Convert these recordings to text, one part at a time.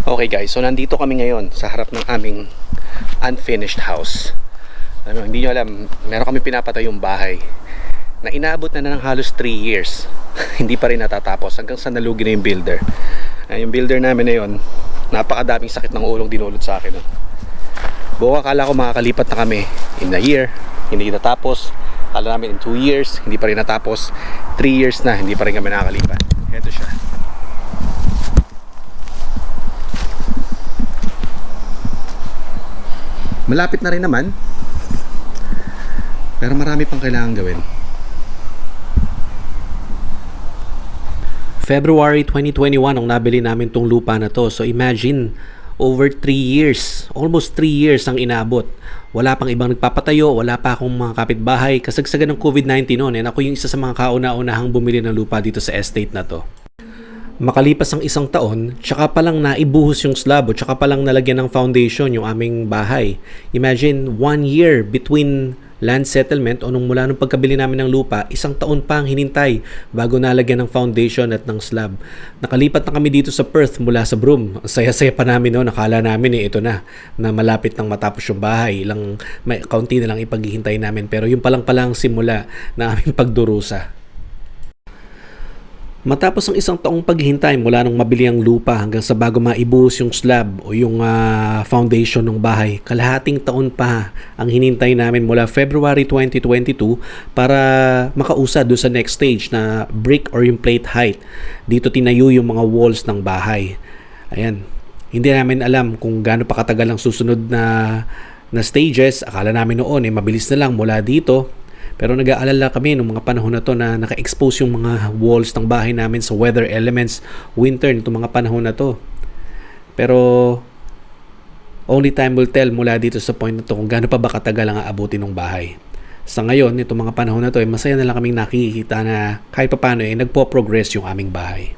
Okay guys, so nandito kami ngayon sa harap ng aming unfinished house. Hindi nyo alam, meron kami pinapatayong bahay na inaabot na ng halos 3 years. Hindi pa rin natatapos hanggang sa nalugi na yung builder. Yung builder namin na yun, napakadaming sakit ng ulong dinulot sa akin. Buong akala ko makakalipat na kami in a year, hindi natapos. Akala namin in 2 years, hindi pa rin natapos. 3 years na, hindi pa rin kami nakakalipat. Ito siya. Malapit na rin naman, pero marami pang kailangan gawin. February 2021 ang nabili namin tong lupa na to. So imagine, over 3 years, almost 3 years ang inabot. Wala pang ibang nagpapatayo, wala pa akong mga kapitbahay. Kasagsagan ng COVID-19 noon, and ako yung isa sa mga kauna-unahang bumili ng lupa dito sa estate na to. Makalipas ang 1 taon, tsaka palang naibuhos yung slab o tsaka palang nalagyan ng foundation yung aming bahay. Imagine, 1 year between land settlement o mula nung pagkabili namin ng lupa, 1 taon pa ang hinintay bago nalagyan ng foundation at ng slab. Nakalipat na kami dito sa Perth mula sa Broome. Ang saya-saya pa namin noon, nakala namin ito na malapit nang matapos yung bahay. May kaunti na lang ipaghihintay namin, pero yung palang simula na aming pagdurusa. Matapos ang 1 taong paghihintay mula nung mabili ang lupa hanggang sa bago maibuhos yung slab o yung foundation ng bahay, kalahating taon pa ang hinintay namin mula February 2022 para makausad doon sa next stage na brick or yung plate height. Dito tinayo yung mga walls ng bahay. Ayan. Hindi namin alam kung gaano pa katagal ang susunod na stages. Akala namin noon mabilis na lang mula dito. Pero nag-aalala kami nung mga panahon na to na naka-expose yung mga walls ng bahay namin sa weather elements, winter nitong mga panahon na to. Pero only time will tell mula dito sa point na to kung gaano pa ba katagal ang aabutin ng bahay. Sa ngayon, itong mga panahon na to, masaya na lang kaming nakikita na kahit paano nagpo-progress yung aming bahay.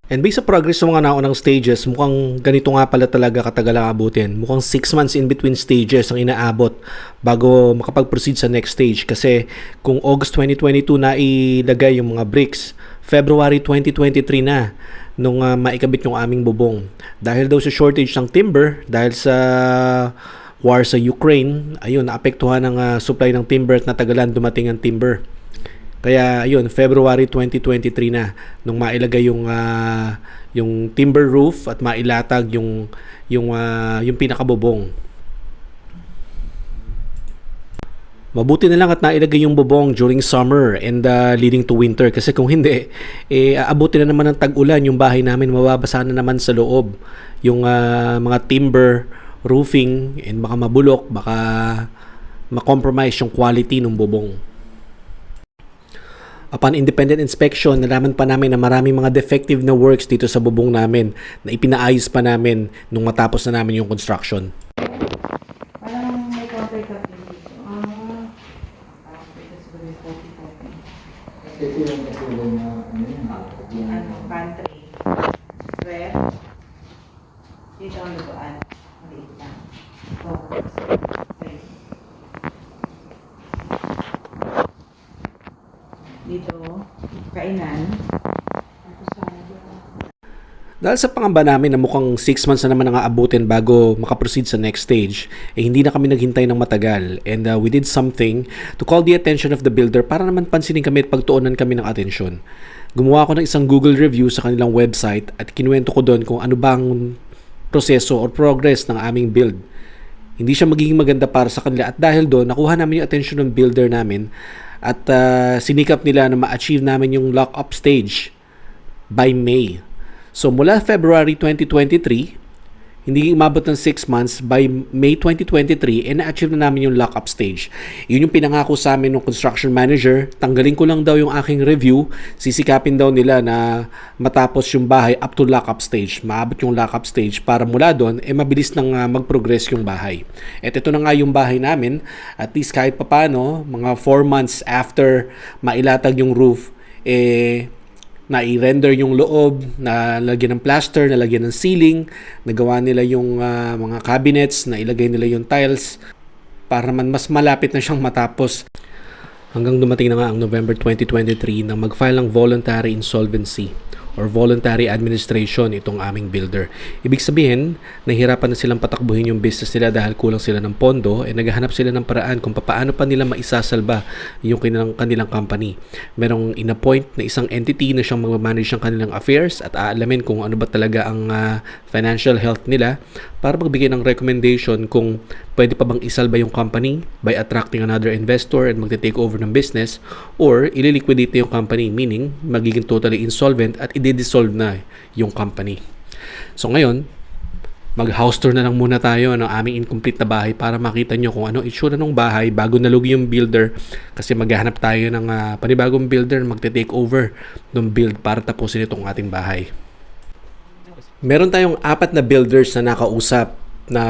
And based sa progress ng mga naunang stages, mukhang ganito nga pala talaga katagal ang abutin. Mukhang 6 months in between stages ang inaabot bago makapag-proceed sa next stage. Kasi kung August 2022 na ilagay yung mga bricks, February 2023 na nung maikabit yung aming bubong. Dahil daw sa shortage ng timber, dahil sa war sa Ukraine, ayun, naapektuhan ng supply ng timber at natagalan dumating ang timber. Kaya ayun, February 2023 na nung mailagay yung timber roof at mailatag yung pinakabubong. Mabuti na lang at nailagay yung bubong during summer and leading to winter, kasi kung hindi aabutin na naman ng tag-ulan yung bahay namin, mababasa na naman sa loob yung mga timber roofing and baka mabulok, baka ma-compromise yung quality ng bubong. Upon independent inspection, nalaman pa namin na maraming mga defective na works dito sa bubong namin na ipinaayos pa namin nung matapos na namin yung construction. Parang may contract up din dito. Ito yung katulong na Pantry. Ref. Dito ang lutuan. Maliit lang. Okay. Dito, kainan. Dahil sa pangamba namin na mukhang 6 months na naman ang aabutin bago makaproceed sa next stage, hindi na kami naghintay ng matagal, and we did something to call the attention of the builder para naman pansinin kami at pagtuunan kami ng atensyon. Gumawa ako ng isang Google review sa kanilang website at kinuwento ko doon kung ano bang proseso or progress ng aming build. Hindi siya magiging maganda para sa kanila, at dahil doon nakuha namin yung attention ng builder namin at sinikap nila na ma-achieve namin yung lock-up stage by May. So mula February 2023, hindi umabot ng 6 months, by May 2023, na-achieve na namin yung lock-up stage. Yun yung pinangako sa amin ng construction manager. Tanggalin ko lang daw yung aking review, sisikapin daw nila na matapos yung bahay up to lock-up stage. Maabot yung lock-up stage para mula doon, mabilis nang mag-progress yung bahay. At ito na nga yung bahay namin. At least kahit papano, mga 4 months after mailatag yung roof, na-i-render yung loob, nalagyan ng plaster, nalagyan ng ceiling, nagawa nila yung mga cabinets, nailagay nila yung tiles para man mas malapit na siyang matapos. Hanggang dumating na nga ang November 2023 nang mag-file ng voluntary insolvency or voluntary administration itong aming builder. Ibig sabihin, nahihirapan na silang patakbuhin yung business nila dahil kulang sila ng pondo, naghahanap sila ng paraan kung paano pa nila maisasalba yung kanilang company. Merong in-appoint na isang entity na siyang mag-manage ng kanilang affairs at aalamin kung ano ba talaga ang financial health nila para magbigay ng recommendation kung pwede pa bang isalba yung company by attracting another investor and magte-take over ng business, or ililiquidate na yung company, meaning magiging totally insolvent at i-dissolve na yung company. So ngayon, mag-house tour na lang muna tayo ng aming incomplete na bahay para makita nyo kung ano itsura ng bahay bago nalugi yung builder, kasi maghahanap tayo ng panibagong builder magte-take over ng build para tapusin itong ating bahay. Meron tayong 4 na builders na nakausap na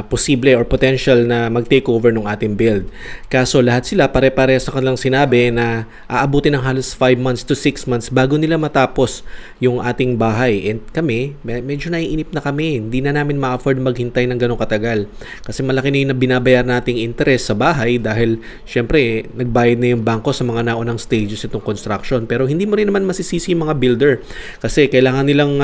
posible or potential na mag-take over ng ating build. Kaso lahat sila pare-parehas na kanilang sinabi na aabutin ng halos 5 months to 6 months bago nila matapos yung ating bahay. And kami, medyo naiinip na kami. Hindi na namin ma-afford maghintay ng ganong katagal. Kasi malaki na yung binabayar nating interest sa bahay dahil syempre nagbayad na yung bangko sa mga naunang stages itong construction. Pero hindi mo rin naman masisisi yung mga builder kasi kailangan nilang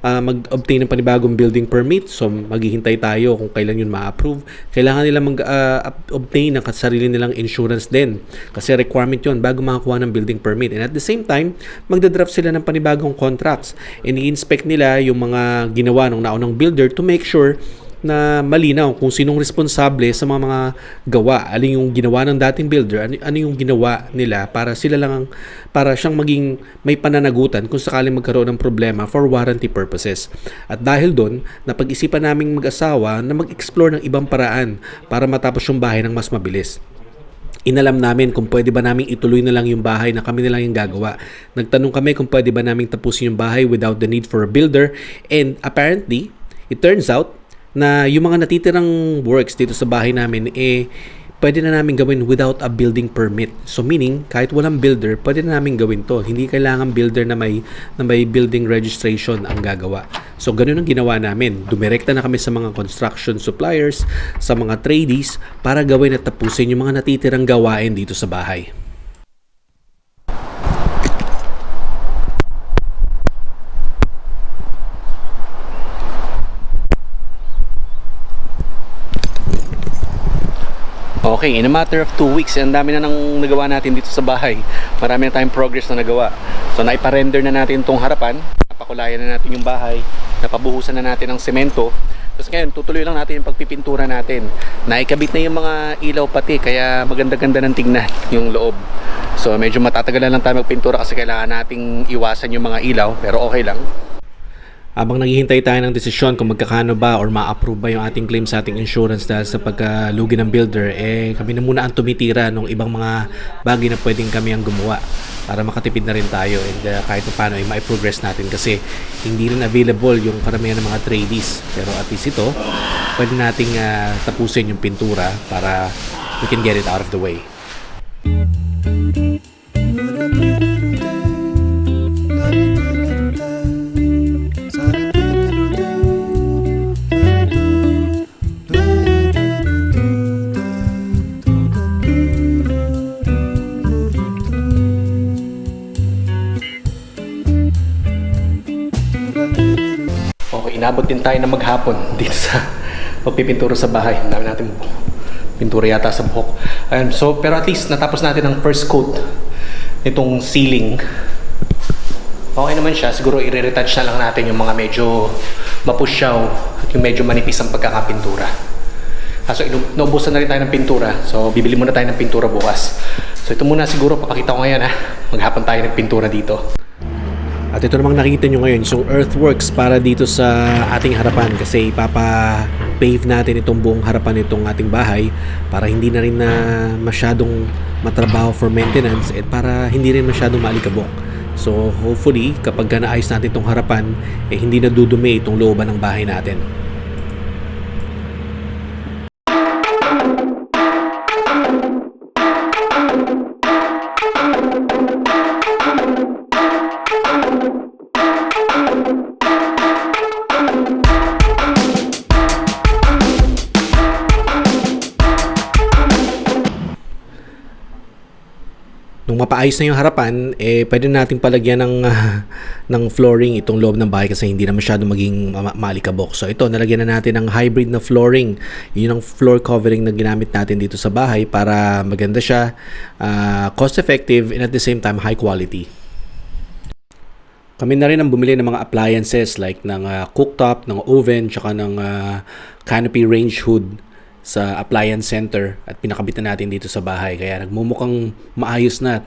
mag-obtain ng panibagong building permit. So maghihintay tayo kung kailan yun ma-approve. Kailangan nila mag-obtain ng sarili nilang insurance din kasi requirement yun bago makakuha ng building permit. And at the same time, magdadraft sila ng panibagong contracts and i-inspect nila yung mga ginawa ng naunang builder to make sure na malinaw kung sinong responsable sa mga gawa. Alin yung ginawa ng dating builder, ano yung ginawa nila para siyang maging may pananagutan kung sakaling magkaroon ng problema for warranty purposes. At dahil doon, napag-isipan naming mag-asawa na mag-explore ng ibang paraan para matapos yung bahay ng mas mabilis. Inalam namin kung pwede ba naming ituloy na lang yung bahay na kami na lang yung gagawa. Nagtanong kami kung pwede ba naming tapusin yung bahay without the need for a builder, and apparently, it turns out na yung mga natitirang works dito sa bahay namin pwede na namin gawin without a building permit. So meaning, kahit walang builder, pwede na namin gawin to. Hindi kailangan builder na may building registration ang gagawa. So ganun ang ginawa namin. Dumirekta na kami sa mga construction suppliers, sa mga tradies para gawin at tapusin yung mga natitirang gawain dito sa bahay. Okay, in a matter of 2 weeks, ang dami na nang nagawa natin dito sa bahay. Marami na tayong progress na nagawa. So, naipa-render na natin itong harapan. Napakulayan na natin yung bahay. Napabuhusan na natin ng semento. Tapos ngayon, tutuloy lang natin yung pagpipintura natin. Naikabit na yung mga ilaw pati, kaya maganda-ganda ng tingnan yung loob. So, medyo matatagalan lang tayo magpintura kasi kailangan nating iwasan yung mga ilaw. Pero okay lang. Habang naghihintay tayo ng desisyon kung magkakano ba or ma-approve ba yung ating claim sa ating insurance dahil sa pagkalugi ng builder, kami na muna ang tumitira ng ibang mga bagay na pwedeng kami ang gumawa para makatipid na rin tayo, and kahit paano ay ma-progress natin kasi hindi rin available yung karamihan ng mga tradies. Pero at least ito, pwede nating tapusin yung pintura para we can get it out of the way. Inabot din tayo na maghapon dito sa pagpipintura sa bahay. Dami natin pintura yata sa buhok. So, pero at least natapos natin ang first coat nitong ceiling. Okay naman siya. Siguro i-retouch na lang natin yung mga medyo mapusyaw at yung medyo manipis ang pagkakapintura. So, naubusan na rin tayo ng pintura. So, bibili muna tayo ng pintura bukas. So, ito muna siguro. Papakita ko ngayon maghapon tayo nagpintura dito. At ito namang nakikita nyo ngayon, yung earthworks para dito sa ating harapan kasi ipapa-pave natin itong buong harapan itong ating bahay para hindi na rin na masyadong matrabaho for maintenance at para hindi rin masyadong maalikabok. So hopefully kapag naayos natin itong harapan, hindi na dudumi itong looban ng bahay natin. Nung nung mapaayos na yung harapan, pwede nating palagyan ng flooring itong loob ng bahay kasi hindi na masyado maging maalikabok. So ito, nalagyan na natin ng hybrid na flooring. Yun ang floor covering na ginamit natin dito sa bahay para maganda siya, cost effective, and at the same time high quality. Kami na rin ang bumili ng mga appliances like ng cooktop, ng oven, tsaka ng canopy range hood sa appliance center at pinakabitan natin dito sa bahay. Kaya nagmumukhang maayos na.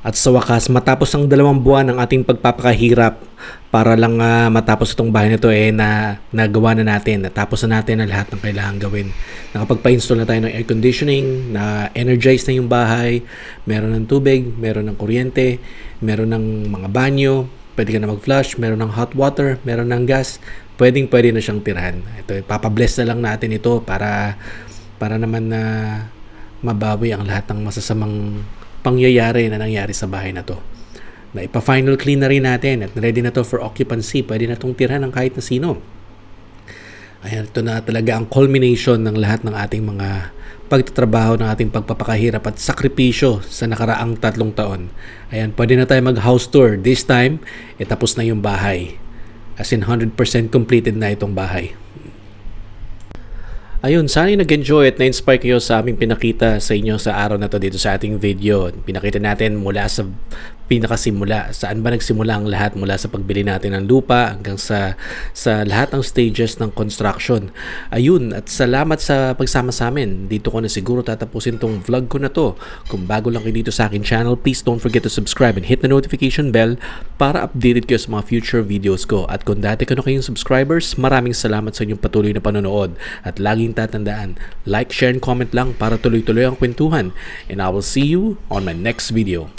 At sa wakas, matapos ang 2 buwan ng ating pagpapakahirap para lang matapos itong bahay na ito nagawa na natin. Natapos na natin ang lahat ng kailangan gawin. Nakapagpa-install na tayo ng air conditioning, na-energize na yung bahay, meron ng tubig, meron ng kuryente, meron ng mga banyo, pwede ka na mag-flush, meron ng hot water, meron ng gas, pwede na siyang tirahan. Ito, papabless na lang natin ito para naman na mabawi ang lahat ng masasamang pangyayari na nangyari sa bahay na to. Na ipa-final clean na rin natin at ready na to for occupancy. Pwede na itong tirahan ng kahit na sino. Ayan, ito na talaga ang culmination ng lahat ng ating mga pagtatrabaho, ng ating pagpapakahirap at sakripisyo sa nakaraang 3 taon. Ayan, pwede na tayo mag-house tour. This time, tapos na yung bahay. As in 100% completed na itong bahay. Ayun, sana nag-enjoy at na-inspire kayo sa aming pinakita sa inyo sa araw na to dito sa ating video. Pinakita natin mula sa pinakasimula, saan ba nagsimula ang lahat mula sa pagbili natin ng lupa hanggang sa lahat ng stages ng construction. Ayun, at salamat sa pagsama sa amin. Dito ko na siguro tatapusin tong vlog ko na to. Kung bago lang kayo dito sa akin channel, please don't forget to subscribe and hit the notification bell para updated kayo sa mga future videos ko. At kung dati ka na kayong subscribers, maraming salamat sa inyong patuloy na panonood. At laging tatandaan, like, share, and comment lang para tuloy-tuloy ang kwentuhan. And I will see you on my next video.